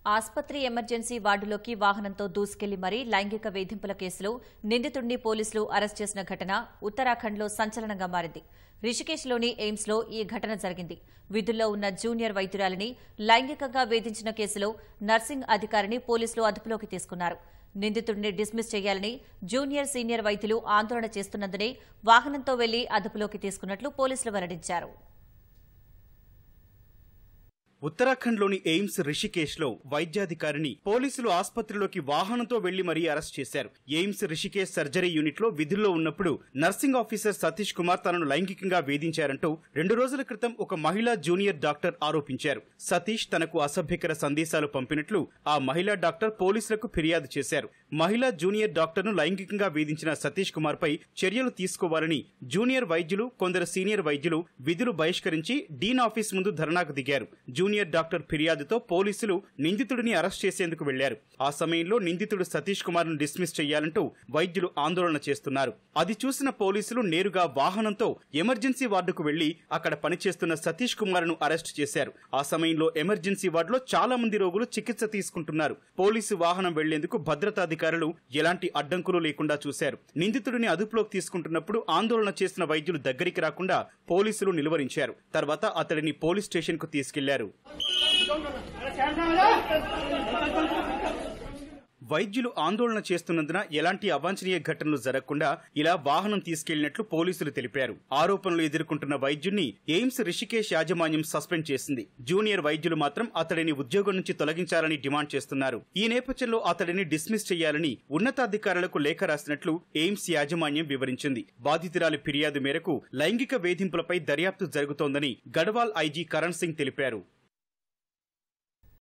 ఆస్పత్రి ఎమర్జెన్సీ వార్డులోకి వాహనంతో దూసుకెళ్లి మరీ లైంగిక వేధింపుల కేసులో నిందితుడిని పోలీసులు అరెస్ట్ చేసిన ఘటన ఉత్తరాఖండ్లో సంచలనంగా మారింది. రిషికేశ్లోని ఎయిమ్స్లో ఈ ఘటన జరిగింది. విధుల్లో ఉన్న జూనియర్ వైద్యురాలిని లైంగికంగా వేధించిన కేసులో నర్సింగ్ అధికారిని పోలీసులు అదుపులోకి తీసుకున్నారు. నిందితుడిని డిస్మిస్ చేయాలని జూనియర్ సీనియర్ వైద్యులు ఆందోళన చేస్తున్నందునే వాహనంతో వెళ్లి అదుపులోకి తీసుకున్నట్లు పోలీసులు వెల్లడించారు. ఉత్తరాఖండ్లోని ఎయిమ్స్ రిషికేశ్లో వైద్యాధికారిని పోలీసులు ఆస్పత్రిలోకి వాహనంతో వెళ్లి మరీ అరెస్ట్ చేశారు. ఎయిమ్స్ రిషికేశ్ సర్జరీ యూనిట్లో విధుల్లో ఉన్నప్పుడు నర్సింగ్ ఆఫీసర్ సతీష్ కుమార్ తనను లైంగికంగా వేధించారంటూ 2 రోజుల క్రితం ఒక మహిళా జూనియర్ డాక్టర్ ఆరోపించారు. సతీష్ తనకు అసభ్యకర సందేశాలు పంపినట్లు ఆ మహిళా డాక్టర్ పోలీసులకు ఫిర్యాదు చేశారు. మహిళా జూనియర్ డాక్టర్ను లైంగికంగా వేధించిన సతీష్ కుమార్ పై చర్యలు తీసుకోవాలని జూనియర్ వైద్యులు, కొందరు సీనియర్ వైద్యులు విధులు బహిష్కరించి డీన్ ఆఫీస్ ముందు ధర్నాకు దిగారు. జూనియర్ డాక్టర్ ఫిర్యాదుతో పోలీసులు నిందితుడిని అరెస్ట్ చేసేందుకు వెళ్లారు. ఆ సమయంలో నిందితుడు సతీష్ కుమార్ ను డిస్మిస్ చేయాలంటూ వైద్యులు ఆందోళన చేస్తున్నారు. అది చూసిన పోలీసులు నేరుగా వాహనంతో ఎమర్జెన్సీ వార్డుకు వెళ్లి అక్కడ పనిచేస్తున్న సతీష్ కుమార్ ను అరెస్ట్ చేశారు. ఆ సమయంలో ఎమర్జెన్సీ వార్డులో చాలా మంది రోగులు చికిత్స తీసుకుంటున్నారు. పోలీసు వాహనం వెళ్లేందుకు భద్రతాధికారులు ఎలాంటి అడ్డంకులు లేకుండా చూశారు. నిందితుడిని అదుపులోకి తీసుకుంటున్నప్పుడు ఆందోళన చేసిన వైద్యులు దగ్గరికి రాకుండా పోలీసులు నిలువరించారు. తర్వాత అతడిని పోలీస్ స్టేషన్ కు తీసుకెళ్లారు. వైద్యులు ఆందోళన చేస్తున్నందున ఎలాంటి అవాంఛనీయ ఘటనలు జరగకుండా ఇలా వాహనం తీసుకెళ్లినట్లు పోలీసులు తెలిపారు. ఆరోపణలు ఎదుర్కొంటున్న వైద్యుడిని ఎయిమ్స్ రిషికేశ్ యాజమాన్యం సస్పెండ్ చేసింది. జూనియర్ వైద్యులు మాత్రం అతడిని ఉద్యోగం నుంచి తొలగించాలని డిమాండ్ చేస్తున్నారు. ఈ నేపథ్యంలో అతడిని డిస్మిస్ చేయాలని ఉన్నతాధికారులకు లేఖ రాసినట్లు ఎయిమ్స్ యాజమాన్యం వివరించింది. బాధితురాలి ఫిర్యాదు మేరకు లైంగిక వేధింపులపై దర్యాప్తు జరుగుతోందని గఢవాల్ ఐజీ కరణ్ సింగ్ తెలిపారు.